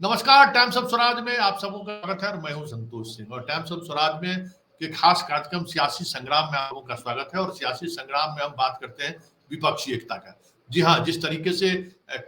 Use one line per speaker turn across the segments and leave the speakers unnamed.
नमस्कार। Times of Swaraj में आप सबों का स्वागत है और मैं हूं संतोष सिंह। और टाइम्स ऑफ स्वराज में के खास कार्यक्रम सियासी संग्राम में आप लोगों का स्वागत है। और सियासी संग्राम में हम बात करते हैं विपक्षी एकता का। जी हाँ, जिस तरीके से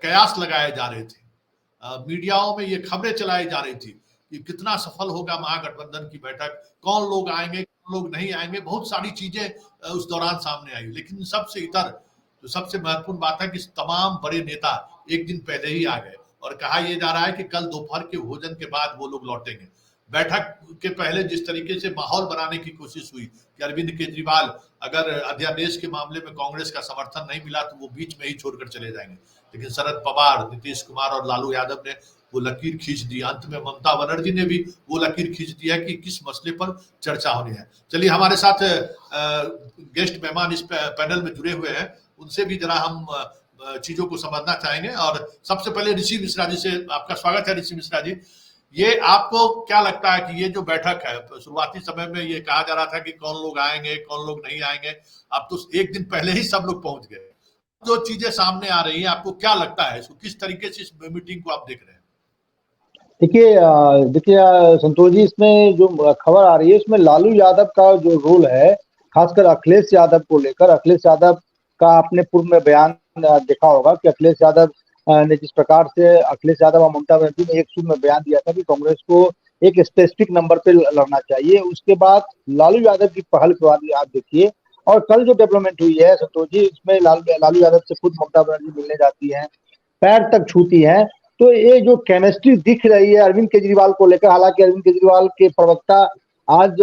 कयास लगाए जा रहे थे, मीडियाओं में ये खबरें चलाई जा रही थी कि कितना सफल होगा महागठबंधन की बैठक, कौन लोग आएंगे, कौन लोग नहीं आएंगे, बहुत सारी चीजें उस दौरान सामने आई। लेकिन सबसे इतर जो सबसे महत्वपूर्ण बात है कि तमाम बड़े नेता एक दिन पहले ही आ गए और कहा यह जा रहा है कि कल दोपहर के भोजन के बाद वो लोग लौटेंगे। बैठक के पहले जिस तरीके से माहौल बनाने की कोशिश हुई कि अरविंद केजरीवाल अगर अध्यादेश के मामले में कांग्रेस का समर्थन नहीं मिला तो वो बीच में ही छोड़कर चले जाएंगे, लेकिन शरद पवार, नीतीश कुमार और लालू यादव ने वो लकीर खींच दी। अंत में ममता बनर्जी ने भी वो लकीर खींच दिया कि किस मसले पर चर्चा होनी है। चलिए, हमारे साथ गेस्ट मेहमान इस पैनल में जुड़े हुए हैं, उनसे भी जरा हम चीजों को समझना चाहेंगे। और सबसे पहले ऋषि मिश्रा जी से आपका स्वागत है। ऋषि मिश्रा जी, ये आपको क्या लगता है कि ये जो बैठक है, शुरुआती समय में ये कहा जा रहा था कि कौन लोग आएंगे, कौन लोग नहीं आएंगे, अब तो एक दिन पहले ही सब लोग पहुंच गए। जो चीजें सामने आ रही हैं, आपको क्या लगता है, इसको किस तरीके से इस मीटिंग को आप देख रहे हैं?
देखिए संतोष जी, इसमें जो खबर आ रही है उसमें लालू यादव का जो रोल है, खासकर अखिलेश यादव को लेकर। अखिलेश यादव का आपने पूर्व में बयान देखा होगा कि अखिलेश यादव ने जिस प्रकार से अखिलेश यादव और ममता बनर्जी ने एक सूर में बयान दिया था कि कांग्रेस को एक स्पेसिफिक नंबर पे लड़ना चाहिए। उसके बाद लालू यादव की पहल के बाद आप देखिए, और कल जो डेवलपमेंट हुई है संतोष जी, इसमें लालू यादव से खुद ममता बनर्जी मिलने जाती हैं, पैर तक छूती हैं। तो ये जो केमिस्ट्री दिख रही है अरविंद केजरीवाल को लेकर, हालांकि अरविंद केजरीवाल के प्रवक्ता आज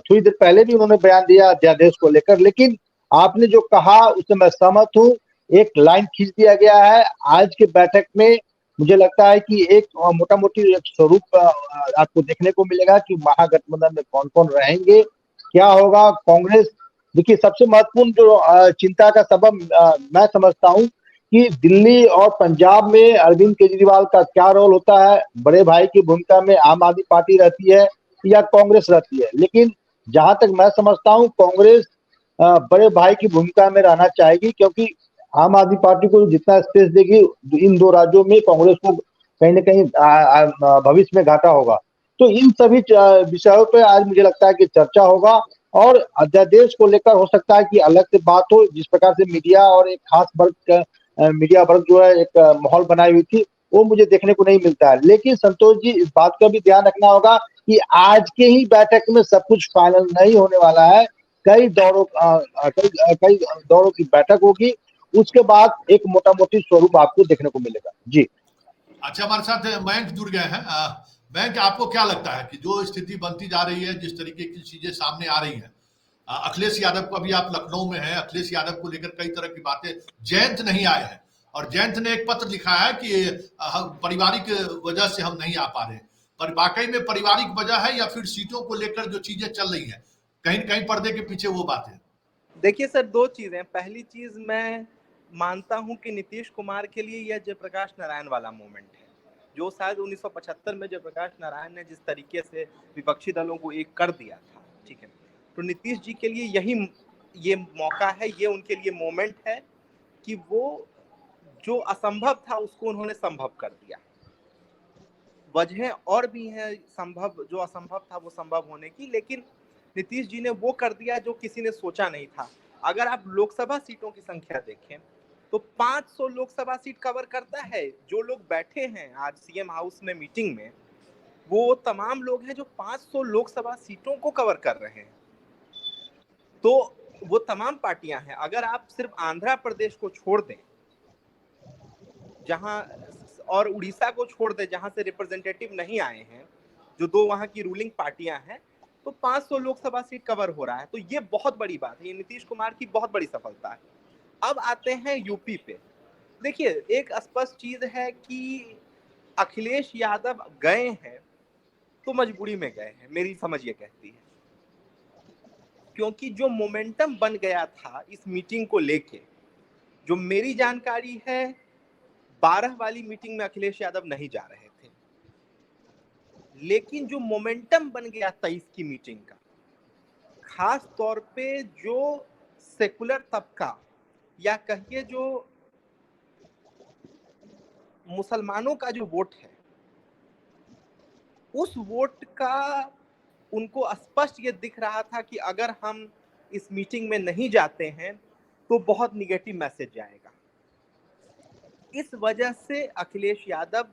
थोड़ी देर पहले भी उन्होंने बयान दिया अध्यादेश को लेकर, लेकिन आपने जो कहा उससे मैं सहमत हूँ। एक लाइन खींच दिया गया है आज के बैठक में। मुझे लगता है कि एक मोटा मोटी एक स्वरूप आपको देखने को मिलेगा कि महागठबंधन में कौन कौन रहेंगे, क्या होगा। कांग्रेस, देखिए सबसे महत्वपूर्ण जो चिंता का सबब मैं समझता हूँ कि दिल्ली और पंजाब में अरविंद केजरीवाल का क्या रोल होता है। बड़े भाई की भूमिका में आम आदमी पार्टी रहती है या कांग्रेस रहती है, लेकिन जहां तक मैं समझता हूं कांग्रेस बड़े भाई की भूमिका में रहना चाहेगी, क्योंकि आम आदमी पार्टी को जितना स्पेस देगी इन दो राज्यों में कांग्रेस को कहीं ना कहीं भविष्य में घाटा होगा। तो इन सभी विषयों पर आज मुझे लगता है कि चर्चा होगा। और अध्यादेश को लेकर हो सकता है कि अलग से बात हो, जिस प्रकार से मीडिया और एक खास वर्ग मीडिया वर्ग जो है एक माहौल बनाई हुई थी, वो मुझे देखने को नहीं मिलता है। लेकिन संतोष जी, इस बात का भी ध्यान रखना होगा कि आज के ही बैठक में सब कुछ फाइनल नहीं होने वाला है। कई दौरों की बैठक होगी, उसके बाद एक मोटा मोटी स्वरूप आपको देखने को मिलेगा। जी
अच्छा, हमारे साथ मयंक जुड़ गए हैं। मयंक, आपको क्या लगता है कि जो स्थिति बनती जा रही है, जिस तरीके की चीजें सामने आ रही हैं, अखिलेश यादव को, अभी आप लखनऊ में हैं, अखिलेश यादव को लेकर कई तरह की बातें, जयंत नहीं आए हैं और जयंत ने एक पत्र लिखा है कि पारिवारिक वजह से हम नहीं आ पा रहे। पर वाकई में पारिवारिक वजह है या फिर सीटों को लेकर जो चीजें चल रही हैं, कहीं कहीं पर्दे के पीछे वो बातें?
देखिए सर, दो चीजें। पहली चीज, मैं मानता हूं कि नीतीश कुमार के लिए यह जयप्रकाश नारायण वाला मोमेंट है, जो शायद 1975 में जयप्रकाश नारायण ने जिस तरीके से विपक्षी दलों को एक कर दिया था, ठीक है, तो नीतीश जी के लिए ये मौका है, ये उनके लिए मोमेंट है कि वो जो असंभव था उसको उन्होंने संभव कर दिया। वजह और भी है संभव, जो असंभव था वो संभव होने की, लेकिन नीतीश जी ने वो कर दिया जो किसी ने सोचा नहीं था। अगर आप लोकसभा सीटों की संख्या देखें तो 500 लोकसभा सीट कवर करता है। जो लोग बैठे हैं आज सीएम हाउस में मीटिंग में, वो तमाम लोग हैं जो 500 लोकसभा सीटों को कवर कर रहे हैं। तो वो तमाम पार्टियां हैं। अगर आप सिर्फ आंध्र प्रदेश को छोड़ दें जहां, और उड़ीसा को छोड़ दें जहां से रिप्रेजेंटेटिव नहीं आए हैं, जो दो वहां की रूलिंग पार्टियां हैं, तो 500 लोकसभा सीट कवर हो रहा है। तो ये बहुत बड़ी बात है, ये नीतीश कुमार की बहुत बड़ी सफलता है। अब आते हैं यूपी पे। देखिए, एक स्पष्ट चीज है कि अखिलेश यादव गए हैं तो मजबूरी में गए हैं, मेरी समझ ये कहती है, क्योंकि जो मोमेंटम बन गया था इस मीटिंग को लेके, जो मेरी जानकारी है 12 वाली मीटिंग में अखिलेश यादव नहीं जा रहे थे, लेकिन जो मोमेंटम बन गया 23 की मीटिंग का, खास तौर पे जो सेकुलर तबका या कहिए जो मुसलमानों का जो वोट है, उस वोट का उनको स्पष्ट ये दिख रहा था कि अगर हम इस मीटिंग में नहीं जाते हैं तो बहुत निगेटिव मैसेज जाएगा। इस वजह से अखिलेश यादव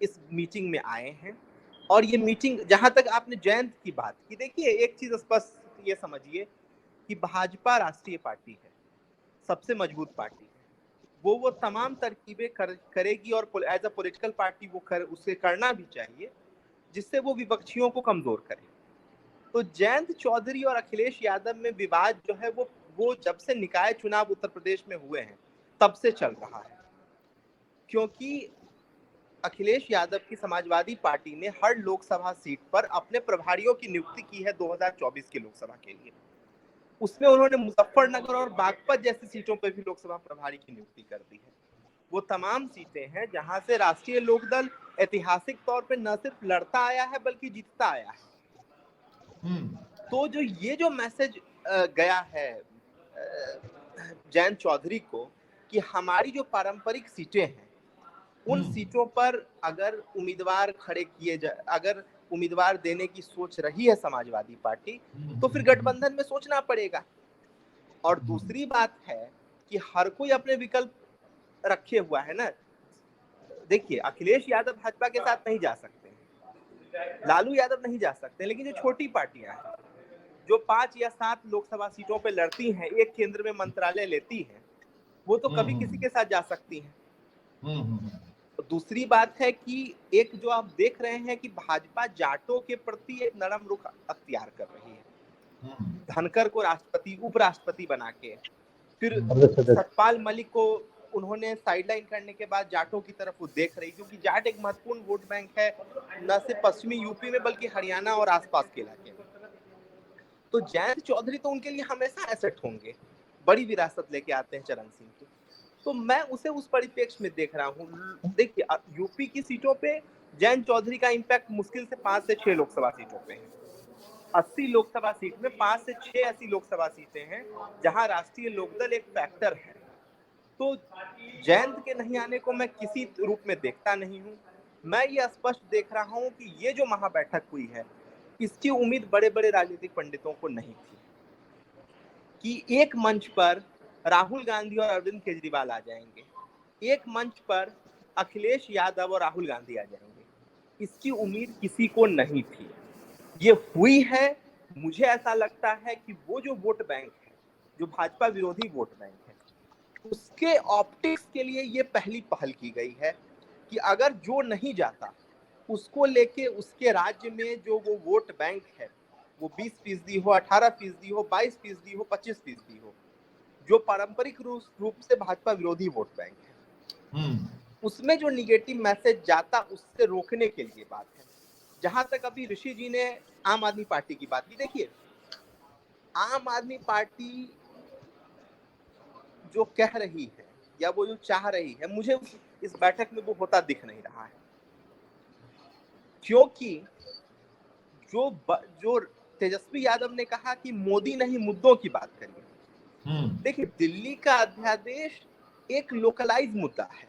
इस मीटिंग में आए हैं। और ये मीटिंग, जहां तक आपने जयंत की बात की, देखिए एक चीज स्पष्ट ये समझिए कि भाजपा राष्ट्रीय पार्टी है, सबसे मजबूत पार्टी है, वो तमाम तरकीबें करेगी और एज अ पॉलिटिकल पार्टी उसे करना भी चाहिए जिससे वो विपक्षियों को कमजोर करे। तो जयंत चौधरी और अखिलेश यादव में विवाद जो है वो जब से निकाय चुनाव उत्तर प्रदेश में हुए हैं तब से चल रहा है, क्योंकि अखिलेश यादव की समाजवादी पार्टी ने हर लोकसभा सीट पर अपने प्रभारियों की नियुक्ति की है 2024 की लोकसभा के लिए। उसमें उन्होंने मुजफ्फरनगर और बागपत जैसी सीटों पर भी लोकसभा प्रभारी की नियुक्ति कर दी है। वो तमाम सीटें हैं जहां से राष्ट्रीय लोकदल ऐतिहासिक तौर पे न सिर्फ लड़ता आया है बल्कि जीतता आया है। तो जो मैसेज गया है जयंत चौधरी को कि हमारी जो पारंपरिक सीटें हैं उन सीटों पर अगर उम्मीदवार खड़े किए जाए, अगर उम्मीदवार देने की सोच रही है समाजवादी पार्टी, तो फिर गठबंधन में सोचना पड़ेगा। और दूसरी बात है कि हर कोई अपने विकल्प रखे हुआ है ना। देखिए अखिलेश यादव भाजपा के साथ नहीं जा सकते, लालू यादव नहीं जा सकते, लेकिन जो छोटी पार्टियां हैं जो 5 या 7 लोकसभा सीटों पर लड़ती हैं, एक केंद्र में मंत्रालय लेती हैं, वो तो कभी किसी के साथ जा सकती हैं। दूसरी बात है कि एक जो आप देख रहे हैं कि भाजपा जाटों के प्रति एक नरम रुख अख्तियार कर रही है। धनखड़ को राष्ट्रपति उपराष्ट्रपति बना के फिर सतपाल मलिक को उन्होंने साइडलाइन करने के बाद जाटों की तरफ वो देख रही, क्योंकि जाट एक महत्वपूर्ण वोट बैंक है न सिर्फ पश्चिमी यूपी में बल्कि हरियाणा और आसपास के इलाके में। तो जयंत चौधरी तो उनके लिए हमेशा एसेट होंगे, बड़ी विरासत लेके आते हैं चरण सिंह की। तो मैं उसे उस परिप्रेक्ष्य में देख रहा हूँ। देखिए यूपी की सीटों पे जयंत चौधरी का इंपैक्ट मुश्किल से 5 से 6 लोकसभा सीटों पे है। 80 लोकसभा सीट में 5 से 6 ऐसी लोकसभा सीटें हैं जहां राष्ट्रीय लोकदल एक फैक्टर है। तो जयंत के नहीं आने को मैं किसी रूप में देखता नहीं हूँ। मैं ये स्पष्ट देख रहा हूँ कि ये जो महाबैठक हुई है इसकी उम्मीद बड़े बड़े राजनीतिक पंडितों को नहीं थी कि एक मंच पर राहुल गांधी और अरविंद केजरीवाल आ जाएंगे, एक मंच पर अखिलेश यादव और राहुल गांधी आ जाएंगे। इसकी उम्मीद किसी को नहीं थी। ये हुई है। मुझे ऐसा लगता है कि वो जो वोट बैंक है, जो भाजपा विरोधी वोट बैंक है, उसके ऑप्टिक्स के लिए ये पहली पहल की गई है कि अगर जो नहीं जाता उसको लेके उसके राज्य में जो वो वोट बैंक है वो 20% हो, 18% हो, 22% हो, 25% हो, जो पारंपरिक रूप से भाजपा विरोधी वोट बैंक है, उसमें जो निगेटिव मैसेज जाता उससे रोकने के लिए बात है। जहां तक अभी ऋषि जी ने आम आदमी पार्टी की बात की, देखिए आम आदमी पार्टी जो कह रही है या वो जो चाह रही है, मुझे इस बैठक में वो होता दिख नहीं रहा है, क्योंकि जो तेजस्वी यादव ने कहा कि मोदी नहीं मुद्दों की बात करिए। देखिए दिल्ली का अध्यादेश एक लोकलाइज मुद्दा है,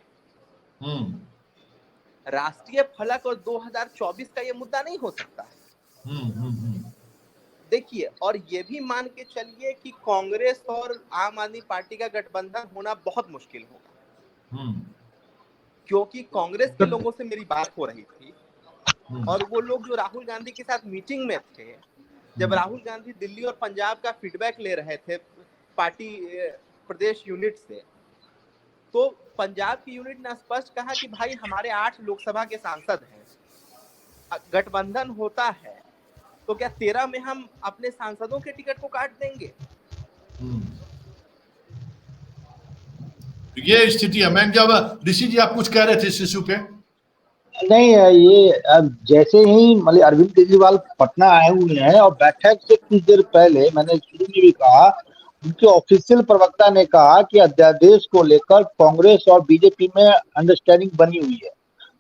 राष्ट्रीय फलक और 2024 का ये मुद्दा नहीं हो सकता है। देखिए और ये भी मान के चलिए कि कांग्रेस और आम आदमी पार्टी का गठबंधन होना बहुत मुश्किल होगा, क्योंकि कांग्रेस के लोगों से मेरी बात हो रही थी और वो लोग जो राहुल गांधी के साथ मीटिंग में थे, जब राहुल गांधी दिल्ली और पंजाब का फीडबैक ले रहे थे पार्टी प्रदेश यूनिट से, तो पंजाब की यूनिट ने स्पष्ट कहा कि भाई हमारे 8 लोकसभा के सांसद हैं, गठबंधन होता है तो क्या 13 में हम अपने सांसदों के टिकट को काट देंगे?
ये स्थिति है। मैं जब ऋषि जी आप कुछ कह रहे थे इस इशू पे?
नहीं, ये अब जैसे ही मतलब अरविंद केजरीवाल पटना आए हुए हैं और बैठक से कुछ देर पहले मैंने शुरू में भी कहा, उनके ऑफिशियल प्रवक्ता ने कहा कि अध्यादेश को लेकर कांग्रेस और बीजेपी में अंडरस्टैंडिंग बनी हुई है।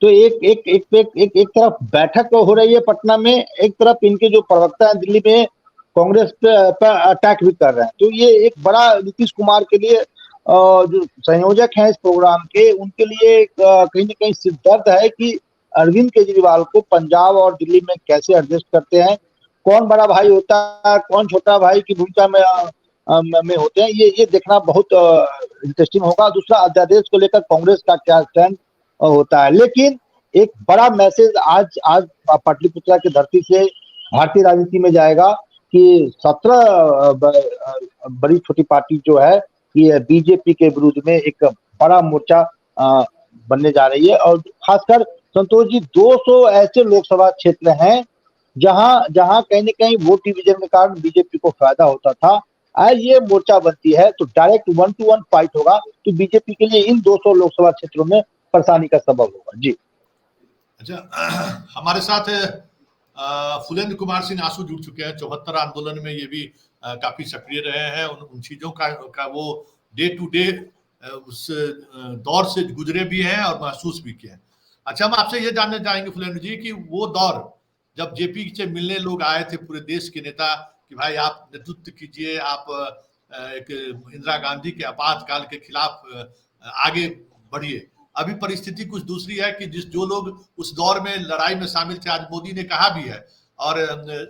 तो एक तरफ बैठक हो रही है पटना में, एक तरफ इनके जो प्रवक्ता हैं दिल्ली में कांग्रेस पे अटैक भी कर रहे हैं। तो ये एक बड़ा नीतीश कुमार के लिए, जो संयोजक हैं इस प्रोग्राम के, उनके लिए कहीं ना कहीं सिरदर्द है कि अरविंद केजरीवाल को पंजाब और दिल्ली में कैसे एडजस्ट करते हैं, कौन बड़ा भाई होता है, कौन छोटा भाई की भूमिका में होते हैं, ये देखना बहुत इंटरेस्टिंग होगा। दूसरा, अध्यादेश को लेकर कांग्रेस का क्या स्टैंड होता है। लेकिन एक बड़ा मैसेज आज पाटलिपुत्रा की धरती से भारतीय राजनीति में जाएगा कि 17 बड़ी छोटी पार्टी जो है ये बीजेपी के विरुद्ध में एक बड़ा मोर्चा बनने जा रही है। और खासकर संतोष जी, 200 ऐसे लोकसभा क्षेत्र हैं जहां कहीं न कहीं वोट डिवीजन के कारण बीजेपी को फायदा होता था। आज ये मोर्चा बनती है तो डायरेक्ट 1-to-1 फाइट होगा, तो बीजेपी के लिए इन 200 लोकसभा क्षेत्रों में परेशानी का सबब होगा। जी
अच्छा, हमारे साथ फुलेंद्र कुमार सिंह आंसू जुड़ चुके हैं। 74 आंदोलन में ये भी काफी सक्रिय रहे हैं। उन चीजों का वो डे टू डे उस दौर से गुजरे भी हैं और महसूस भी किए हैं। अच्छा, हम आपसे ये जानना चाहेंगे फुलेंद्र जी कि वो दौर जब जेपी से मिलने लोग आए थे, पूरे देश के नेता, कि भाई आप नेतृत्व कीजिए, आप एक इंदिरा गांधी के आपातकाल के खिलाफ आगे बढ़िए। अभी परिस्थिति कुछ दूसरी है कि जो लोग उस दौर में लड़ाई में शामिल थे, आज मोदी ने कहा भी है और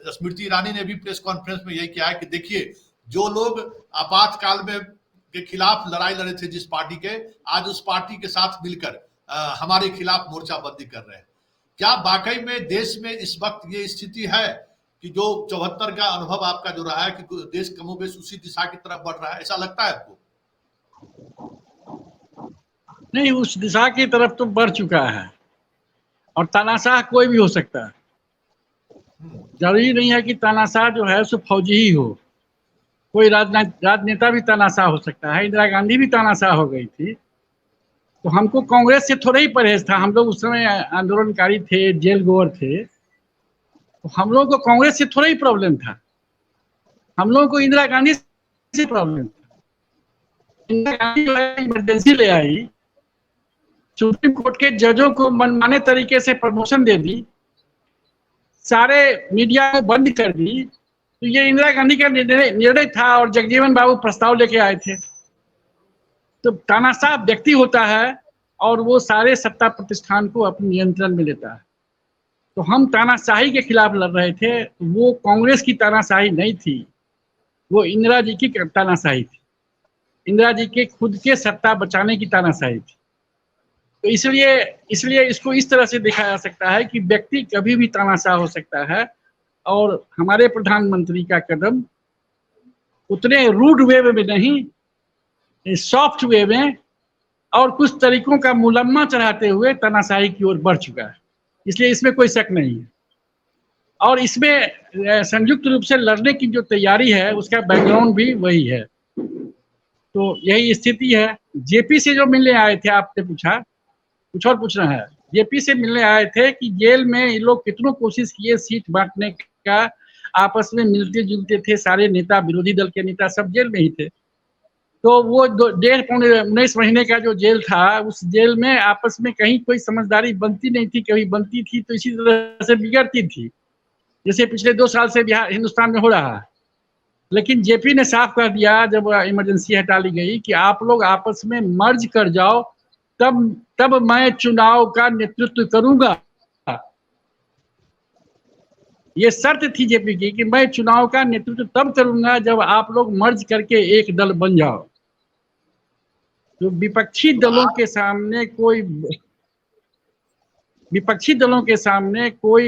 स्मृति ईरानी ने भी प्रेस कॉन्फ्रेंस में यही कहा है कि देखिए, जो लोग आपातकाल में के खिलाफ लड़ाई लड़े थे जिस पार्टी के, आज उस पार्टी के साथ मिलकर हमारे खिलाफ मोर्चाबंदी कर रहे हैं। क्या वाकई में देश में इस वक्त ये स्थिति है कि जो 74 का अनुभव आपका जो रहा है कि देश कमोबेश उसी दिशा की तरफ बढ़ रहा है, ऐसा लगता है आपको?
नहीं, उस दिशा की तरफ तो बढ़ चुका है और तानाशाह कोई भी हो सकता है। जरूरी नहीं है कि तानाशाह जो है सो फौजी ही हो, कोई राजनेता भी तानाशाह हो सकता है। इंदिरा गांधी भी तानाशाह हो गई थी, तो हमको कांग्रेस से थोड़ा ही परहेज था। हम लोग उस समय आंदोलनकारी थे, जेल गोअर थे, तो हम लोगों को कांग्रेस से थोड़ा ही प्रॉब्लम था। हम लोगों को इंदिरा गांधी से प्रॉब्लम था। इंदिरा गांधी जो है इमरजेंसी ले आई, सुप्रीम कोर्ट के जजों को मनमाने तरीके से प्रमोशन दे दी, सारे मीडिया को बंद कर दी। तो ये इंदिरा गांधी का निर्णय था और जगजीवन बाबू प्रस्ताव लेके आए थे। तो तानाशाह व्यक्ति होता है और वो सारे सत्ता प्रतिष्ठान को अपने नियंत्रण में लेता है। तो हम तानाशाही के खिलाफ लड़ रहे थे। वो कांग्रेस की तानाशाही नहीं थी, वो इंदिरा जी की तानाशाही थी। इंदिरा जी के खुद के सत्ता बचाने की तानाशाही थी। तो इसलिए इसको इस तरह से देखा जा सकता है कि व्यक्ति कभी भी तानाशाह हो सकता है और हमारे प्रधानमंत्री का कदम उतने रूड वे में नहीं, सॉफ्ट वे में और कुछ तरीकों का मुलम्मा चढ़ाते हुए तानाशाही की ओर बढ़ चुका है। इसलिए इसमें कोई शक नहीं है। और इसमें संयुक्त रूप से लड़ने की जो तैयारी है उसका बैकग्राउंड भी वही है। तो यही स्थिति है। जेपी से जो मिलने आए थे, आपने पूछा, कुछ और पूछना है। जेपी से मिलने आए थे कि जेल में ये लोग कितनों कोशिश किए सीट बांटने का, आपस में मिलते जुलते थे, सारे नेता, विरोधी दल के नेता सब जेल में ही थे। तो वो 19 महीने का जो जेल था, उस जेल में आपस में कहीं कोई समझदारी बनती नहीं थी। कभी बनती थी तो इसी तरह से बिगड़ती थी, जैसे पिछले 2 साल से हिंदुस्तान में हो रहा है। लेकिन जेपी ने साफ कर दिया जब इमरजेंसी हटा ली गई कि आप लोग आपस में मर्ज कर जाओ, तब मैं चुनाव का नेतृत्व करूंगा। ये शर्त थी जेपी की कि मैं चुनाव का नेतृत्व तब करूंगा जब आप लोग मर्ज करके एक दल बन जाओ। तो विपक्षी दलों के सामने कोई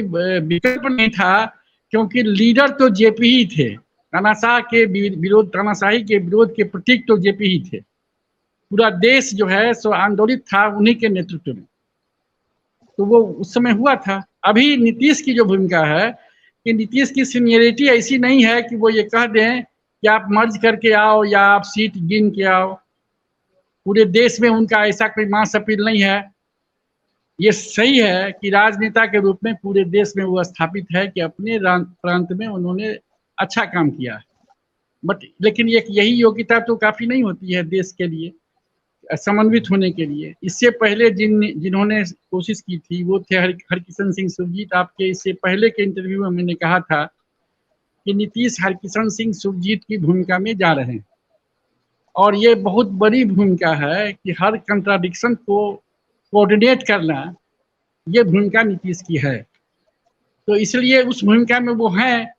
विकल्प नहीं था, क्योंकि लीडर तो जेपी ही थे। तानाशाही के विरोध के प्रतीक तो जेपी ही थे। पूरा देश जो है सो आंदोलित था उन्हीं के नेतृत्व में। तो वो उस समय हुआ था। अभी नीतीश की जो भूमिका है कि नीतीश की सीनियरिटी ऐसी नहीं है कि वो ये कह दें कि आप मर्ज करके आओ या आप सीट गिन के आओ। पूरे देश में उनका ऐसा कोई मास अपील नहीं है। ये सही है कि राजनेता के रूप में पूरे देश में वो स्थापित है कि अपने प्रांत में उन्होंने अच्छा काम किया है। लेकिन यही योग्यता तो काफी नहीं होती है देश के लिए समन्वित होने के लिए। इससे पहले जिन्होंने कोशिश की थी वो थे हरकिशन सिंह सुरजीत। आपके इससे पहले के इंटरव्यू में मैंने कहा था कि नीतीश हरकिशन सिंह सुरजीत की भूमिका में जा रहे हैं, और ये बहुत बड़ी भूमिका है कि हर कंट्राडिक्शन को कोऑर्डिनेट करना, ये भूमिका नीतीश की है। तो इसलिए उस भूमिका में वो हैं।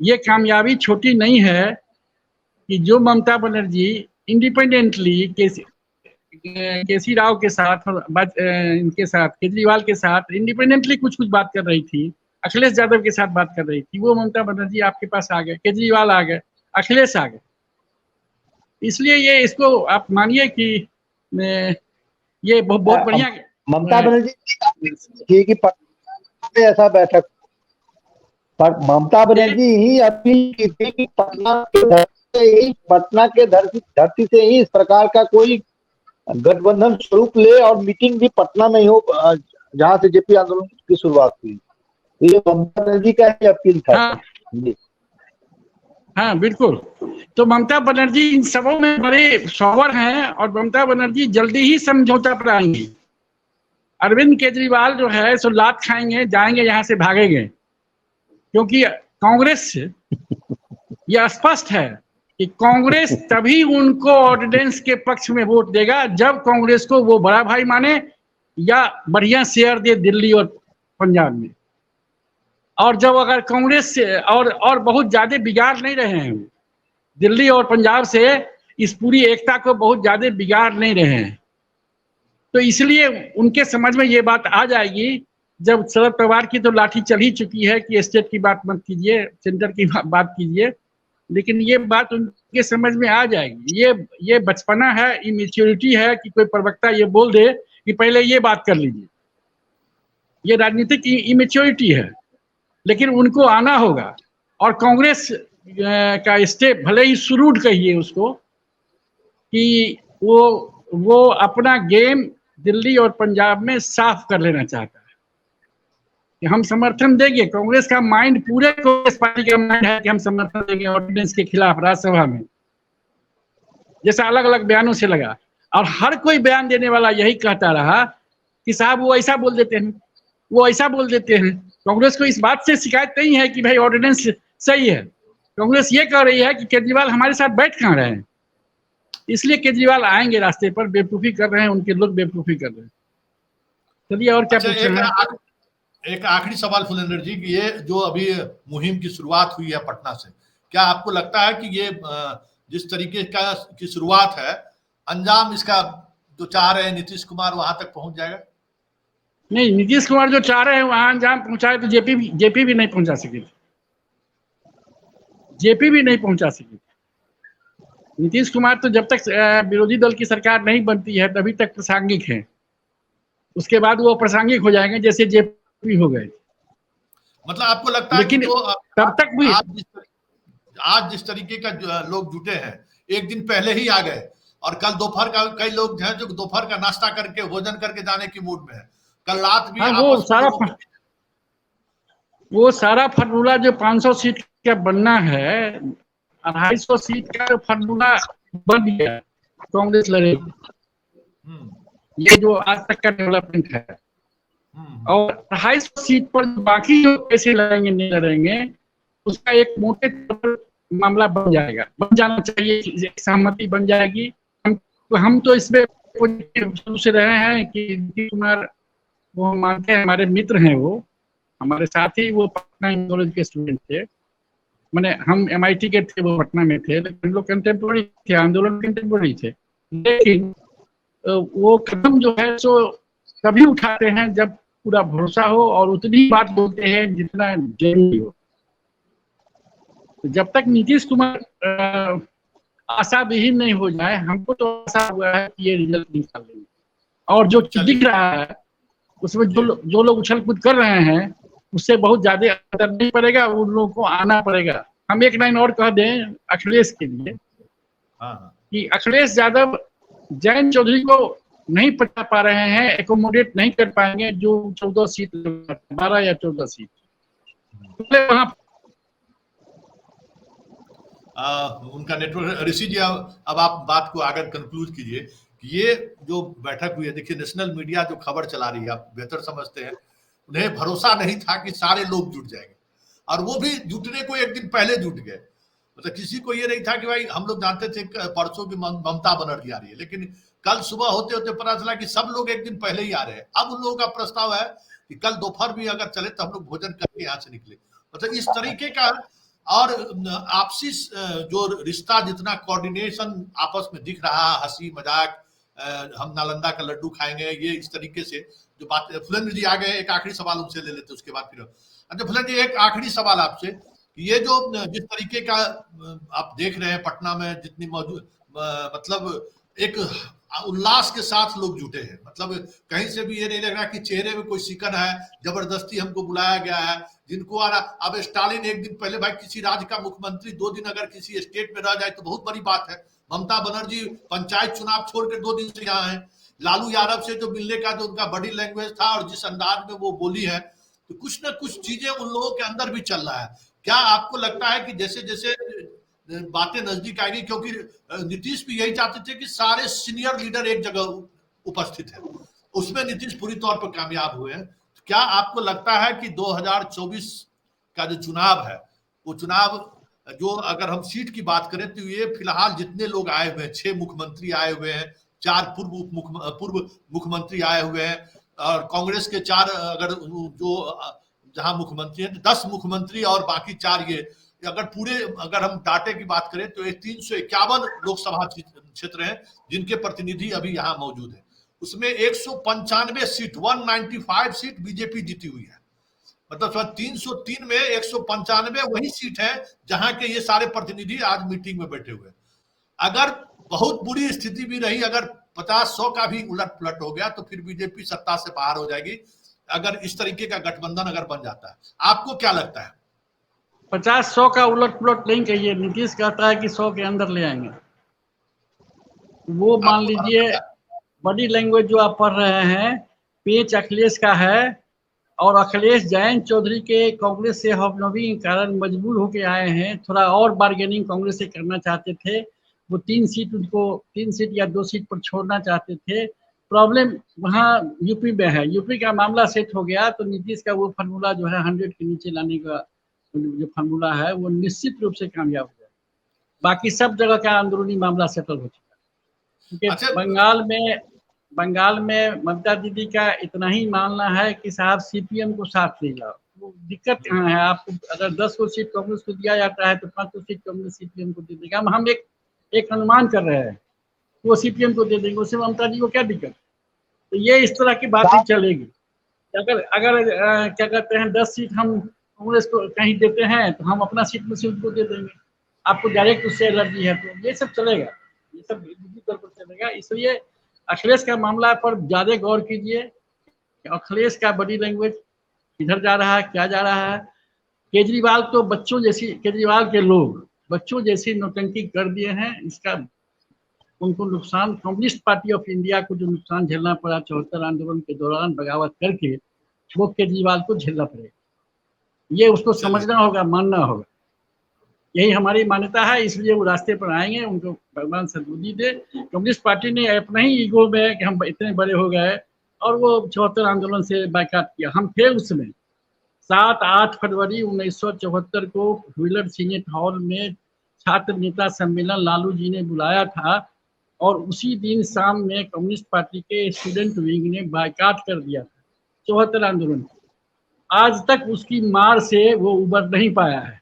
ये कामयाबी छोटी नहीं है कि जो ममता बनर्जी इंडिपेंडेंटली केसी राव के साथ इनके साथ केजरीवाल के साथ इंडिपेंडेंटली कुछ बात कर रही थी, अखिलेश यादव के साथ बात कर रही थी, वो ममता बनर्जी आपके पास आ गए, केजरीवाल आ गए, अखिलेश आ गए। इसलिए ये इसको आप मानिए कि ये बहुत बढ़िया।
ममता बनर्जी की पटना में ऐसा बैठक, पर ममता बनर्जी ही अपील की थी कि पटना के धरती से ही इस प्रकार का कोई गठबंधन स्वरूप ले और मीटिंग भी पटना में ही हो जहां से जेपी आंदोलन की शुरुआत हुई। तो ये ममता बनर्जी का ही अपील था।
हाँ बिल्कुल। तो ममता बनर्जी इन सबों में बड़े सॉवर हैं और ममता बनर्जी जल्दी ही समझौता पर आएंगी। अरविंद केजरीवाल जो है सो लात खाएंगे, जाएंगे यहाँ से भागेंगे, क्योंकि कांग्रेस यह स्पष्ट है कि कांग्रेस तभी उनको ऑर्डिनेंस के पक्ष में वोट देगा जब कांग्रेस को वो बड़ा भाई माने या बढ़िया शेयर दे दिल्ली और पंजाब में। और जब अगर कांग्रेस से और बहुत ज्यादा बिगाड़ नहीं रहे हैं, दिल्ली और पंजाब से इस पूरी एकता को बहुत ज्यादा बिगाड़ नहीं रहे हैं, तो इसलिए उनके समझ में ये बात आ जाएगी। जब शरद पवार की तो लाठी चल ही चुकी है कि स्टेट की बात मत कीजिए, सेंटर की बात कीजिए, लेकिन ये बात उनके समझ में आ जाएगी। ये बचपना है, इमेच्योरिटी है कि कोई प्रवक्ता ये बोल दे कि पहले ये बात कर लीजिए, ये राजनीतिक इमेच्योरिटी है। लेकिन उनको आना होगा और कांग्रेस का स्टेप भले ही शुरूड कहिए उसको कि वो अपना गेम दिल्ली और पंजाब में साफ कर लेना चाहता है कि हम समर्थन देंगे। कांग्रेस का माइंड, पूरे कांग्रेस पार्टी का माइंड है कि हम समर्थन देंगे ऑर्डिनेंस के खिलाफ राज्यसभा में, जैसा अलग अलग बयानों से लगा। और हर कोई बयान देने वाला यही कहता रहा कि साहब वो ऐसा बोल देते हैं, वो ऐसा बोल देते हैं। कांग्रेस को इस बात से शिकायत नहीं है कि भाई ऑर्डिनेंस सही है। कांग्रेस ये कह रही है कि केजरीवाल हमारे साथ बैठ कहाँ रहे हैं, इसलिए केजरीवाल आएंगे रास्ते पर, बेवकूफी कर रहे हैं, उनके लोग बेवकूफी कर रहे हैं। चलिए और क्या पूछ रहे हैं?
एक आखिरी सवाल फुलेंद्र जी, कि ये जो अभी मुहिम की शुरुआत हुई है पटना से, क्या आपको लगता है कि ये जिस तरीके का की शुरुआत है, अंजाम इसका जो चाह रहे हैं नीतीश कुमार वहां तक पहुंच जाएगा?
नहीं, नीतीश कुमार जो चाह रहे हैं वहां अंजाम पहुंचाए तो जेपी भी नहीं पहुंचा सके, जेपी भी नहीं पहुंचा सके। नीतीश कुमार तो जब तक विरोधी दल की सरकार नहीं बनती है तभी तक प्रासंगिक है, उसके बाद वो प्रासंगिक हो जाएंगे जैसे जेपी हो गए।
मतलब आपको लगता है
लेकिन
कि
तब तक भी
आज जिस तरीके का लोग जुटे हैं, एक दिन पहले ही आ गए और कल दोपहर का कई लोग हैं जो दोपहर का नाश्ता करके भोजन करके जाने की मूड में है, कल रात भी
वो सारा फार्मूला जो 500 सीट का बनना है, 250 सीट का फार्मूला बन गया, कांग्रेस लड़ेगी। ये जो आज तक का डेवलपमेंट है। और 250 सीट पर बाकी जो कैसे लड़ेंगे नहीं लड़ेंगे उसका एक मोटे तौर पर मामला बन जाएगा, बन जाना चाहिए, सहमति बन जाएगी। हम तो इसमें शुरू से रहे हैं कि नीतीश कुमार वो मानते हैं, हमारे मित्र हैं, वो हमारे साथ ही वो पटना कॉलेज के स्टूडेंट थे, मैंने हम MIT के थे, वो पटना में थे, लेकिन लोग कंटेम्पोररी थे, आंदोलन कंटेम्पोररी थे। लेकिन वो कदम जो है सो तभी उठाते हैं जब पूरा भरोसा हो और उतनी बात बोलते हैं जितना जरूरी हो। तो जब तक नीतीश कुमार आशा विहीन नहीं हो जाए, हमको तो आशा हुआ है कि ये रिजल्ट निकाल लेंगे। और जो दिख रहा है उसमें जो लोग उछल कूद कर रहे हैं उससे बहुत ज्यादा असर नहीं पड़ेगा, उन लोगों को आना पड़ेगा। हम एक लाइन और कह दें अखिलेश के लिए कि अखिलेश यादव जयंत चौधरी को नहीं पटा पा रहे हैं, एकोमोडेट नहीं कर पाएंगे जो 14 सीट, 12 या 14 सीट वहां
उनका नेटवर्क। ऋषि जी अब आप बात को आगे कंक्लूड कीजिए कि ये जो बैठक हुई है, देखिए नेशनल मीडिया जो खबर चला रही है, आप बेहतर समझते हैं, उन्हें भरोसा नहीं था कि सारे लोग जुट जाएंगे और वो भी जुटने को एक दिन पहले जुट गए। मतलब किसी को ये नहीं था कि भाई, हम लोग जानते थे परसों की ममता बनर्जी आ रही है, लेकिन कल सुबह होते होते पता चला कि सब लोग एक दिन पहले ही आ रहे हैं। अब उन लोगों का प्रस्ताव है कि कल दोपहर भी अगर चले तो हम लोग भोजन करके यहाँ से निकले। मतलब इस तरीके का और आपसी जो रिश्ता, जितना कोऑर्डिनेशन आपस में दिख रहा, हंसी मजाक, हम नालंदा का लड्डू खाएंगे, ये इस तरीके से जो बात। फुलेंद्र जी आ गए, एक आखिरी सवाल उनसे ले लेते, उसके बाद फिर। अच्छा फुलेंद्र जी, एक आखिरी सवाल आपसे, ये जो जिस तरीके का आप देख रहे हैं पटना में, जितनी मौजूद मतलब एक उल्लास के साथ लोग जुटे हैं, मतलब कहीं से भी ये नहीं लग रहा कि चेहरे में कोई सिकन है, जबरदस्ती हमको बुलाया गया है। जिनको आ रहा, अब स्टालिन एक दिन पहले, भाई किसी राज्य का मुख्यमंत्री 2 दिन अगर किसी स्टेट में रह जाए तो बहुत बड़ी बात है। ममता बनर्जी पंचायत चुनाव छोड़कर 2 दिन से यहाँ है। लालू यादव से जो मिलने का जो उनका बॉडी लैंग्वेज था और जिस अंदाज में वो बोली है, तो कुछ ना कुछ चीजें उन लोगों के अंदर भी चल रहा है। क्या आपको लगता है कि जैसे जैसे बातें नजदीक आएंगी, क्योंकि नीतीश भी यही चाहते थे कि सारे सीनियर लीडर एक जगह उपस्थित है, उसमें नीतीश पूरी तौर पर कामयाब हुए हैं। क्या आपको लगता है कि 2024 का जो चुनाव है, वो चुनाव जो अगर हम सीट की बात करें तो ये फिलहाल जितने लोग आए हुए हैं, 6 मुख्यमंत्री आए हुए हैं, 4 पूर्व मुख्यमंत्री आए हुए हैं, और कांग्रेस के 4 अगर जो जहां मुख्यमंत्री हैं, 10 मुख्यमंत्री और बाकी 4 ये, अगर हम डाटे की बात करें तो ये 351 लोकसभा क्षेत्र हैं जिनके प्रतिनिधि अभी यहाँ मौजूद है। उसमें 195 सीट, 195 सीट बीजेपी जीती हुई है। मतलब 303 में 195 वही सीट है जहां के ये सारे प्रतिनिधि आज मीटिंग में बैठे हुए हैं। अगर बहुत बुरी स्थिति भी रही, अगर 50-100 का भी उलट पुलट हो गया तो फिर बीजेपी सत्ता से बाहर हो जाएगी, अगर इस तरीके का गठबंधन अगर बन जाता है। आपको क्या लगता है?
50-100 का उलट पुलट नहीं कहिए, नीतीश कहता है कि 100 के अंदर ले आएंगे। वो मान लीजिए बॉडी लैंग्वेज जो आप पढ़ रहे हैं, पेच अखिलेश का है, और अखिलेश जयंत चौधरी के कांग्रेस से हमनवी के कारण मजबूर होके आए हैं। थोड़ा और बार्गेनिंग कांग्रेस से करना चाहते थे, वो 3 सीट उनको 3 सीट या 2 सीट पर छोड़ना चाहते थे। प्रॉब्लम वहाँ यूपी में है, यूपी का मामला सेट हो गया तो नीतीश का वो फार्मूला जो है 100 के नीचे लाने का जो फार्मूला है वो निश्चित रूप से कामयाब हो जाए। बाकी सब जगह का अंदरूनी मामला सेटल हो चुका है, क्योंकि बंगाल में ममता दीदी का इतना ही मानना है कि साहब सीपीएम को साथ ले जाओ। वो दिक्कत कहाँ है, आपको अगर 10 को सीट कांग्रेस को दिया जाता है तो 5 सीट कांग्रेस सीपीएम को दे देगा। हम एक अनुमान कर रहे हैं, वो सीपीएम को दे देंगे, उससे ममता जी को क्या दिक्कत। तो ये इस तरह की बातें चलेगी। अगर क्या कहते हैं 10 सीट हम कांग्रेस को कहीं देते हैं तो हम अपना सीट में से उनको दे देंगे, आपको डायरेक्ट उससे एलर्जी है, तो ये सब चलेगा, ये सब निजी तौर पर चलेगा। इसलिए अखिलेश का मामला पर ज्यादा गौर कीजिए, अखिलेश का बॉडी लैंग्वेज किधर जा रहा है, क्या जा रहा है। केजरीवाल तो केजरीवाल के लोग बच्चों जैसी नौटंकी कर दिए हैं। इसका उनको नुकसान, कम्युनिस्ट पार्टी ऑफ इंडिया को जो नुकसान झेलना पड़ा 74 आंदोलन के दौरान बगावत करके, वो केजरीवाल को झेलना पड़ेगा। ये उसको समझना होगा, मानना होगा, यही हमारी मान्यता है। इसलिए वो रास्ते पर आएंगे, उनको भगवान सद्बुद्धि दे। कम्युनिस्ट पार्टी ने अपना ही ईगो में कि हम इतने बड़े हो गए, और वो 74 आंदोलन से बायकाट किया। हम थे उसमें 7-8 फरवरी 1974 को व्हीलर सीनेट हॉल में छात्र नेता सम्मेलन लालू जी ने बुलाया था, और उसी दिन शाम में कम्युनिस्ट पार्टी के स्टूडेंट विंग ने बायकाट कर दिया था 74 आंदोलन। आज तक उसकी मार से वो उबर नहीं पाया है।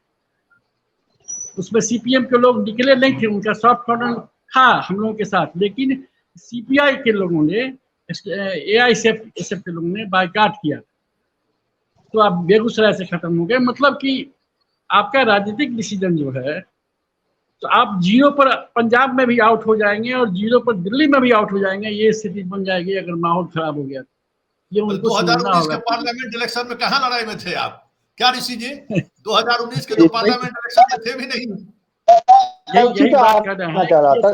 उसमें सीपीएम के लोग निकले नहीं थे, उनका सॉफ्ट कॉर्नर था हम लोगों के साथ, लेकिन सीपीआई के लोगों ने, एआईएसएफ के लोगों ने बायकाट किया, तो आप बेगूसराय से खत्म हो गए। मतलब कि आपका राजनीतिक डिसीजन जो है, तो आप 0 पर पंजाब में भी आउट हो जाएंगे और 0 पर दिल्ली में भी आउट हो जाएंगे। ये स्थिति बन जाएगी अगर माहौल खराब हो गया। ये उनको
2019 के पार्लियामेंट इलेक्शन में कहाँ लड़ाई में थे आप, क्या ऋषि जी? 2019 के तो पार्लियामेंट इलेक्शन में थे भी नहीं।
यही बात कर रहा था।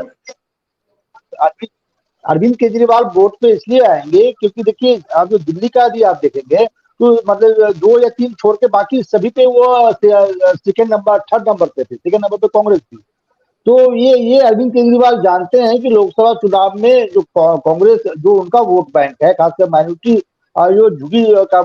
अरविंद केजरीवाल वोट पे इसलिए आएंगे क्योंकि देखिए, आप जो दिल्ली का भी आप देखेंगे तो मतलब 2 या 3 छोड़ के बाकी सभी पे वो सेकंड नंबर, थर्ड नंबर पे थे। सेकंड नंबर पे कांग्रेस थी। तो ये अरविंद केजरीवाल जानते हैं कि लोकसभा चुनाव में जो कांग्रेस, जो उनका वोट बैंक है, खासकर माइनॉरिटी जो झुगी का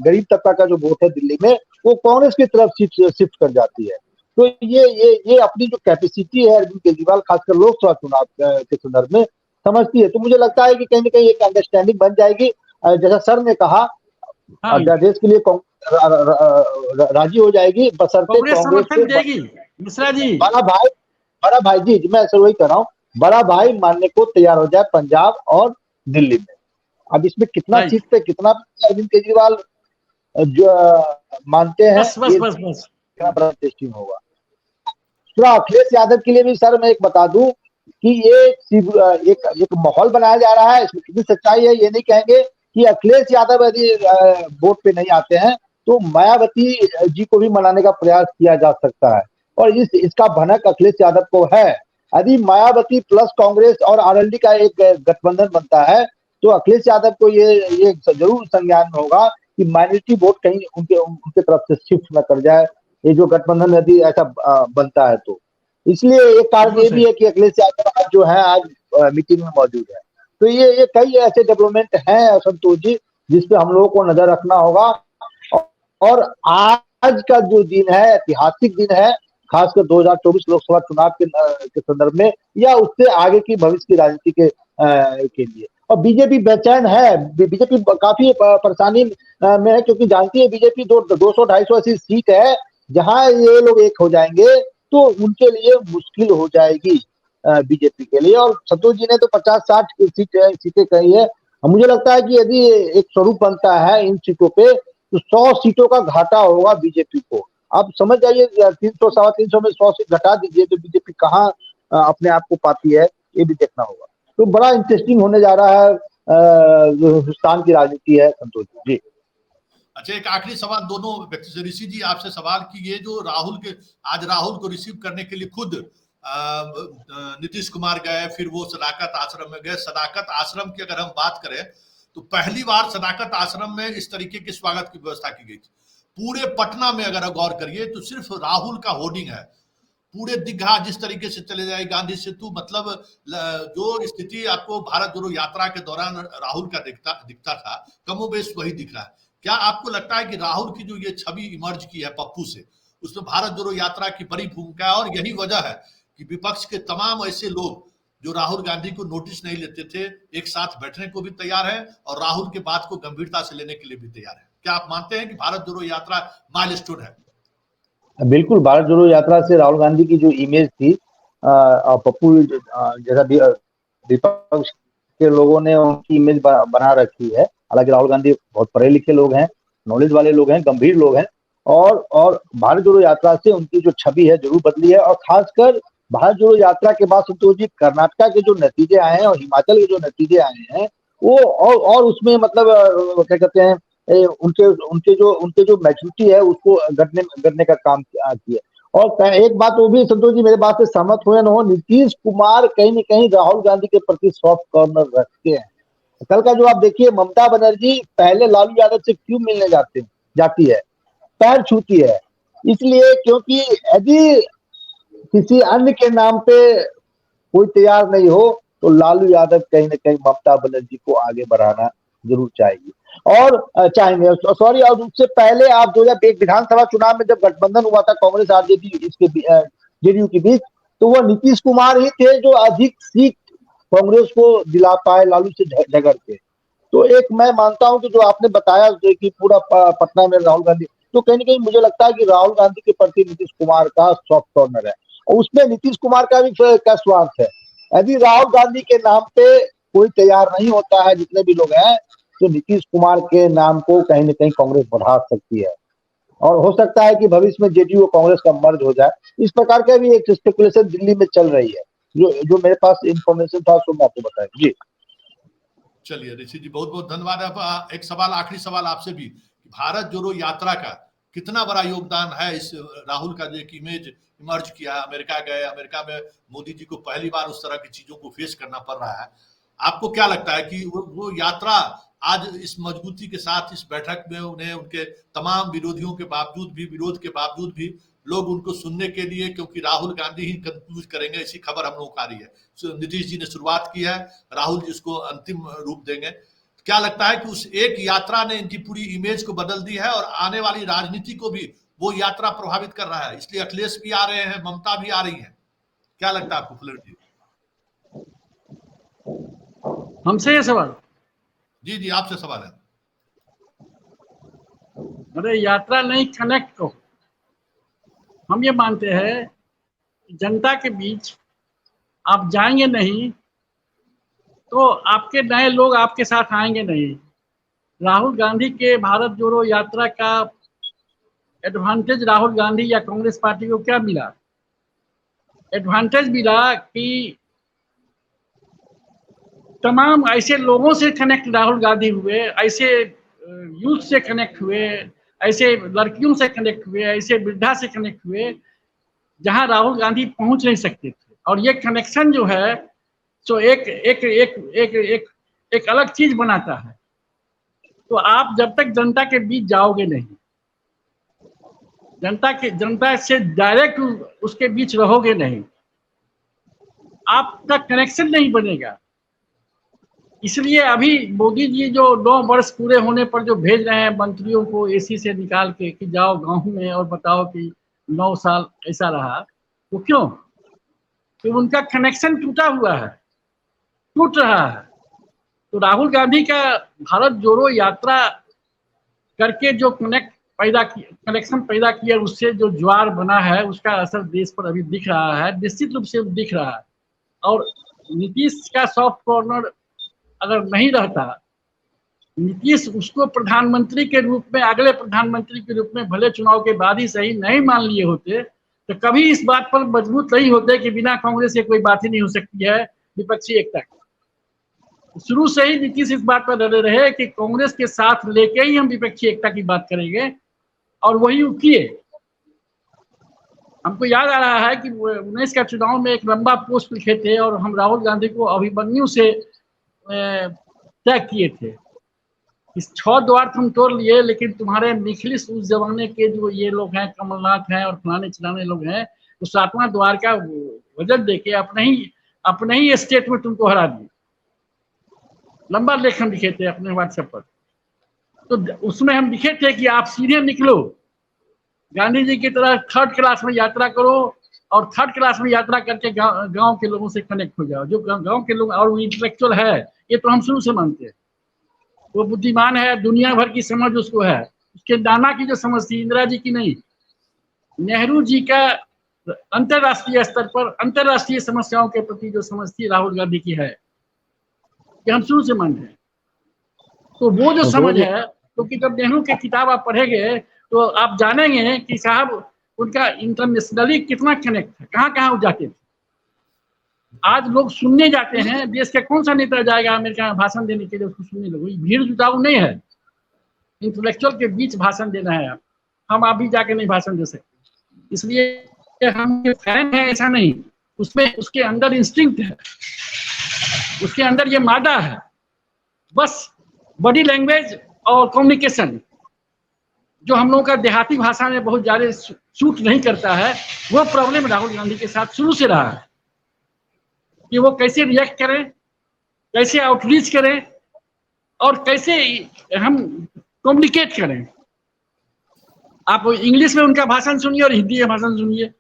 गरीब तबका का जो वोट है दिल्ली में, वो कांग्रेस की तरफ शिफ्ट कर जाती है। तो ये अपनी जो कैपेसिटी है अरविंद केजरीवाल खासकर लोकसभा चुनाव के संदर्भ में समझती है। तो मुझे लगता है कि कहीं ना कहीं एक अंडरस्टैंडिंग बन जाएगी। जैसा सर ने कहा,
हाँ,
अध्यादेश के लिए राजी हो जाएगी, बशर्ते
कांग्रेस
कांग्रेस
समर्थन
को
देगी मिश्रा जी।
बड़ा भाई जी, मैं सर वही कह रहा हूँ, बड़ा भाई मानने को तैयार हो जाए पंजाब और दिल्ली में। अब इसमें कितना
राइट,
सीट पे कितना अरविंद केजरीवाल जो मानते हैं,
बस बस
ये
बस बस
कितना बड़ा टेस्टिंग होगा। पूरा अखिलेश यादव के लिए भी सर मैं एक बता दूं कि ये एक माहौल बनाया जा रहा है, इसमें कितनी सच्चाई है ये नहीं कहेंगे कि अखिलेश यादव यदि वोट पे नहीं आते हैं तो मायावती जी को भी मनाने का प्रयास किया जा सकता है, और इसका भनक अखिलेश यादव को है। यदि मायावती प्लस कांग्रेस और आरएलडी का एक गठबंधन बनता है तो अखिलेश यादव को ये जरूर संज्ञान में होगा कि माइनॉरिटी वोट कहीं उनके तरफ से शिफ्ट न कर जाए, ये जो गठबंधन यदि ऐसा बनता है तो। इसलिए एक कारण
बिल्कुल
ये
सही।
भी है कि अखिलेश यादव आज जो है आज मीटिंग में मौजूद है। तो ये कई ऐसे डेवलपमेंट हैं संतोष जी जिसपे हम लोगों को नजर रखना होगा, और आज का जो दिन है ऐतिहासिक दिन है, खासकर 2024 लोकसभा चुनाव के संदर्भ में, या उससे आगे की भविष्य की राजनीति के लिए। और बीजेपी बेचैन है, बीजेपी काफी परेशानी में है, क्योंकि जानती है बीजेपी 200-250 ऐसी सीट है जहां ये लोग एक हो जाएंगे तो उनके लिए मुश्किल हो जाएगी बीजेपी के लिए। और संतोष जी ने तो 50-60 सीटें कही है, मुझे लगता है कि यदि एक स्वरूप बनता है इन सीटों पे तो 100 सीटों का घाटा होगा बीजेपी को। आप समझ जाइए 300-350 में 100 सीट घटा दीजिए तो बीजेपी कहाँ अपने आप को पाती है, ये भी देखना होगा। तो बड़ा इंटरेस्टिंग होने जा रहा है जो हिंदुस्तान की राजनीति है संतोष जी।
अच्छा, एक आखिरी सवाल दोनों व्यक्ति से, ऋषि जी आपसे सवाल कि ये जो आज राहुल को रिसीव करने के लिए खुद नीतीश कुमार गए, फिर वो सदाकत आश्रम में गए। सदाकत आश्रम की अगर हम बात करें तो पहली बार सदाकत आश्रम में इस तरीके की स्वागत की व्यवस्था की गई थी। पूरे पटना में अगर गौर करिए तो सिर्फ राहुल का होर्डिंग है। पूरे दीघा जिस तरीके से चले जाए, गांधी सेतु, मतलब जो स्थिति आपको भारत जोड़ो यात्रा के दौरान राहुल का दिखता था, कमोबेश वही दिख रहा है। क्या आपको लगता है कि राहुल की जो ये छवि इमर्ज की है पप्पू से, उसमें भारत जोड़ो यात्रा की बड़ी भूमिका है, और यही वजह है कि विपक्ष के तमाम ऐसे लोग जो राहुल गांधी को नोटिस नहीं लेते थे, एक साथ बैठने को भी तैयार है और राहुल के बात को गंभीरता से लेने के लिए भी तैयार है? क्या आप मानते हैं कि भारत जोड़ो यात्रा माइलस्टोन है?
बिल्कुल, भारत जोड़ो यात्रा से राहुल गांधी की जो इमेज थी, पप्पू जैसा विपक्ष के लोगों ने उनकी इमेज बना रखी है। हालांकि राहुल गांधी बहुत पढ़े लिखे लोग हैं, नॉलेज वाले लोग हैं, गंभीर लोग हैं, और भारत जोड़ो यात्रा से उनकी जो छवि है जरूर बदली है। और खासकर भारत जोड़ो यात्रा के बाद संतोष जी कर्नाटका के जो नतीजे आए हैं और हिमाचल के जो नतीजे आए हैं वो और उसमें मतलब क्या कहते हैं, उनके जो मैच्योरिटी है उसको गढ़ने का काम किया। और एक बात वो भी संतोष जी मेरे बात से सहमत हुए न हो, नीतीश कुमार कहीं न कहीं राहुल गांधी के प्रति सॉफ्ट कॉर्नर रखते हैं। कल का जो आप देखिए, ममता बनर्जी पहले लालू यादव से क्यों मिलने जाती है, पैर छूती है, इसलिए क्योंकि यदि किसी अन्य के नाम पे कोई तैयार नहीं हो तो लालू यादव कहीं न कहीं ममता बनर्जी को आगे बढ़ाना जरूर चाहेंगे। सॉरी, और उससे पहले आप 2001 विधानसभा चुनाव में जब गठबंधन हुआ था कांग्रेस आरजेडी जेडीयू के बीच, तो वो नीतीश कुमार ही थे जो अधिक सीट कांग्रेस को दिला पाए लालू से झगड़ के। तो एक मैं मानता हूं कि जो आपने बताया कि पूरा पटना में राहुल गांधी, तो कहीं ना कहीं मुझे लगता है कि राहुल गांधी के प्रति नीतीश कुमार का सॉफ्ट कॉर्नर है, और उसमें नीतीश कुमार का भी क्या स्वार्थ है। यदि राहुल गांधी के नाम पे कोई तैयार नहीं होता है, जितने भी लोग हैं, तो नीतीश कुमार के नाम को कहीं ना कहीं कांग्रेस बढ़ा सकती है, और हो सकता है कि भविष्य में जेडीयू और कांग्रेस का मर्ज हो जाए। इस प्रकार का भी एक स्पेकुलेशन दिल्ली में चल रही है, जो मेरे पास इंफॉर्मेशन था सो मैं आपको बताया जी।
चलिए ऋषि जी, बहुत बहुत धन्यवाद। अब एक सवाल, आखिरी सवाल आपसे भी, भारत जोड़ो यात्रा का कितना बड़ा योगदान है इस राहुल का जो एक इमेज इमर्ज किया, अमेरिका गए, अमेरिका में मोदी जी को पहली बार उस तरह की चीजों को फेस करना पड़ रहा है। आपको क्या लगता है कि वो यात्रा आज इस मजबूती के साथ इस बैठक में उन्हें उनके तमाम विरोधियों के बावजूद भी, विरोध के बावजूद भी लोग उनको सुनने के लिए, क्योंकि राहुल गांधी ही कंक्लूज करेंगे, ऐसी खबर हम लोगों को आ रही है। नीतीश जी ने शुरुआत की है, राहुल जी उसको अंतिम रूप देंगे। क्या लगता है कि उस एक यात्रा ने इनकी पूरी इमेज को बदल दी है और आने वाली राजनीति को भी वो यात्रा प्रभावित कर रहा है, इसलिए अखिलेश भी आ रहे हैं, ममता भी आ रही है? क्या लगता है आपको फुलर जी?
हमसे ये सवाल?
जी जी, आपसे सवाल है।
अरे यात्रा नहीं, कनेक्ट को हम ये मानते हैं जनता के बीच आप जाएंगे नहीं तो आपके नए लोग आपके साथ आएंगे नहीं। राहुल गांधी के भारत जोड़ो यात्रा का एडवांटेज राहुल गांधी या कांग्रेस पार्टी को क्या मिला? एडवांटेज मिला कि तमाम ऐसे लोगों से कनेक्ट राहुल गांधी हुए, ऐसे यूथ से कनेक्ट हुए, ऐसे लड़कियों से कनेक्ट हुए, ऐसे वृद्धा से कनेक्ट हुए जहां राहुल गांधी पहुंच नहीं सकते थे। और ये कनेक्शन जो है तो एक एक एक एक एक, एक अलग चीज बनाता है। तो आप जब तक जनता के बीच जाओगे नहीं, जनता से डायरेक्ट उसके बीच रहोगे नहीं, आपका कनेक्शन नहीं बनेगा। इसलिए अभी मोदी जी जो 9 वर्ष पूरे होने पर जो भेज रहे हैं मंत्रियों को एसी से निकाल के कि जाओ गांव में और बताओ कि 9 साल ऐसा रहा, वो क्यों? कि उनका कनेक्शन टूटा हुआ है, टूट रहा है। तो राहुल गांधी का भारत जोड़ो यात्रा करके जो कनेक्शन पैदा किया, उससे जो ज्वार बना है उसका असर देश पर अभी दिख रहा है, निश्चित रूप से दिख रहा है। और नीतीश का सॉफ्ट कॉर्नर अगर नहीं रहता, नीतीश उसको प्रधानमंत्री के रूप में, अगले प्रधानमंत्री के रूप में भले चुनाव के बाद ही सही नहीं मान लिए होते तो कभी इस बात पर मजबूत नहीं होते कि बिना कांग्रेस से कोई बात ही नहीं हो सकती है विपक्षी एकता की। शुरू से ही नीतीश इस बात पर डरे रहे कि कांग्रेस के साथ लेके ही हम विपक्षी एकता की बात करेंगे, और वही किए। हमको याद आ रहा है कि 19 का चुनाव में एक लंबा पोस्ट लिखे थे और हम राहुल गांधी को अभिमन्यु से तय किए थे। इस 6 द्वार तुम तोड़ लिए, लेकिन तुम्हारे निखिलिस उस जमाने के जो ये लोग हैं, कमलनाथ हैं और फलाने चिलाने लोग हैं, तो 7वां द्वार का वजन देके अपने ही स्टेट में तुमको हरा दिए। लंबा लेखन लिखे थे अपने व्हाट्सएप पर। तो उसमें हम लिखे थे कि आप सीधे निकलो, गांधी जी की तरह 3rd क्लास में यात्रा करो और 3rd क्लास में यात्रा करके गांव के लोगों से कनेक्ट हो जाओ। जो गांव के लोग और वो इंटेलेक्चुअल है, ये तो हम शुरू से मानते हैं। वो बुद्धिमान है, दुनिया भर की समझ उसको है। उसके नाना की जो समझ थी, इंदिरा जी की नहीं, नेहरू जी का अंतरराष्ट्रीय स्तर पर अंतरराष्ट्रीय समस्याओं के प्रति जो समझ थी राहुल गांधी की है, ये हम शुरू से मानते हैं। तो वो जो समझ है, क्योंकि जब नेहरू की किताब आप पढ़ेंगे तो आप जानेंगे कि साहब उनका इंटरनेशनली कितना कनेक्ट है, कहाँ कहाँ वो जाते थे। आज लोग सुनने जाते हैं, देश का कौन सा नेता जाएगा अमेरिका में भाषण देने के लिए, उसको सुनने लोग, भीड़ जुटाऊ नहीं है। इंटेलेक्चुअल के बीच भाषण देना है। हम अभी जाके नहीं भाषण दे सकते, इसलिए हम फैन है ऐसा नहीं, उसमें उसके अंदर इंस्टिंक्ट है, उसके अंदर ये मादा है। बस बॉडी लैंग्वेज और कम्युनिकेशन जो हम लोगों का देहाती भाषा में बहुत ज्यादा सूट नहीं करता है, वो प्रॉब्लम राहुल गांधी के साथ शुरू से रहा है कि वो कैसे रिएक्ट करें, कैसे आउटरीच करें और कैसे हम कम्युनिकेट करें। आप इंग्लिश में उनका भाषण सुनिए और हिंदी में भाषण सुनिए।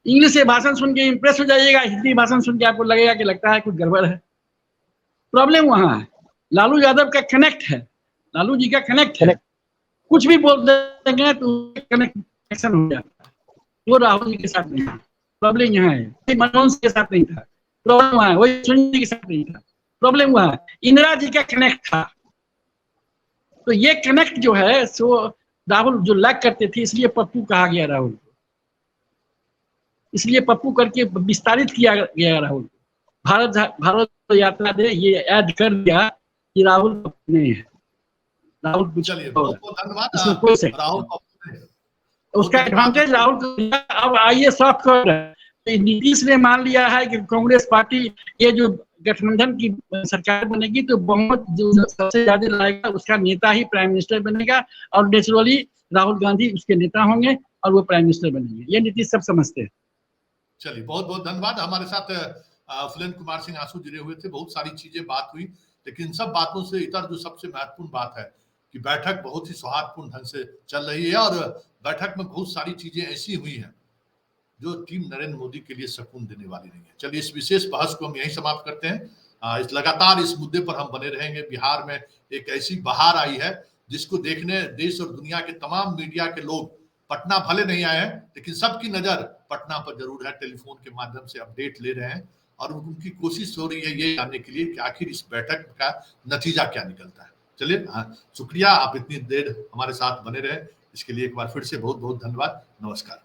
इंग्लिश से भाषण सुन के इंप्रेस हो जाइएगा, हिंदी भाषण सुन के आपको लगेगा कि लगता है कुछ गड़बड़ है। प्रॉब्लम वहां है। लालू यादव का कनेक्ट है, लालू जी का कनेक्ट है, कुछ भी बोल देंगे तो कनेक्शन हो जाता है। वो राहुल जी के साथ नहीं था। प्रॉब्लम यहाँ है। मनमोहन सिंह के साथ नहीं था, प्रॉब्लम वहां है। वही सोनिया जी के साथ नहीं था, प्रॉब्लम वहां है। इंदिरा जी का कनेक्ट था। तो ये कनेक्ट जो है सो राहुल जो लैक करते थे, इसलिए पप्पू कहा गया राहुल को, इसलिए पप्पू करके विस्तारित किया गया राहुल को। भारत यात्रा दे ये ऐड कर दिया कि राहुल नहीं है। राहुल
चलिए बहुत बहुत धन्यवाद।
इसमें कोई
राहुल
उसका एडवांटेज राहुल को। अब आइए सॉफ्ट कॉर्नर, नीतीश ने मान लिया है कि कांग्रेस पार्टी ये जो गठबंधन की सरकार बनेगी तो बहुत जो सबसे ज्यादा लाएगा उसका नेता ही प्राइम मिनिस्टर बनेगा, और नेचुरली राहुल गांधी उसके नेता होंगे और वो प्राइम मिनिस्टर बनेंगे। ये नीतीश सब समझते हैं।
चलिए बहुत बहुत धन्यवाद। हमारे साथ फुलेन कुमार सिंह आंसू जुड़े हुए थे। बहुत सारी चीजें बात हुई, लेकिन इन सब बातों से इतर जो सबसे महत्वपूर्ण बात है कि बैठक बहुत ही सौहार्दपूर्ण ढंग से चल रही है और बैठक में बहुत सारी चीजें ऐसी हुई हैं जो टीम नरेंद्र मोदी के लिए सुकून देने वाली नहीं है। चलिए इस विशेष बहस को हम यहीं समाप्त करते हैं। इस लगातार इस मुद्दे पर हम बने रहेंगे। बिहार में एक ऐसी बहार आई है जिसको देखने देश और दुनिया के तमाम मीडिया के लोग पटना भले नहीं आए हैं, लेकिन सबकी नजर पटना पर जरूर है। टेलीफोन के माध्यम से अपडेट ले रहे हैं और उनकी कोशिश हो रही है ये जानने के लिए कि आखिर इस बैठक का नतीजा क्या निकलता है। चलिए, शुक्रिया, आप इतनी देर हमारे साथ बने रहे, इसके लिए एक बार फिर से बहुत बहुत धन्यवाद। नमस्कार।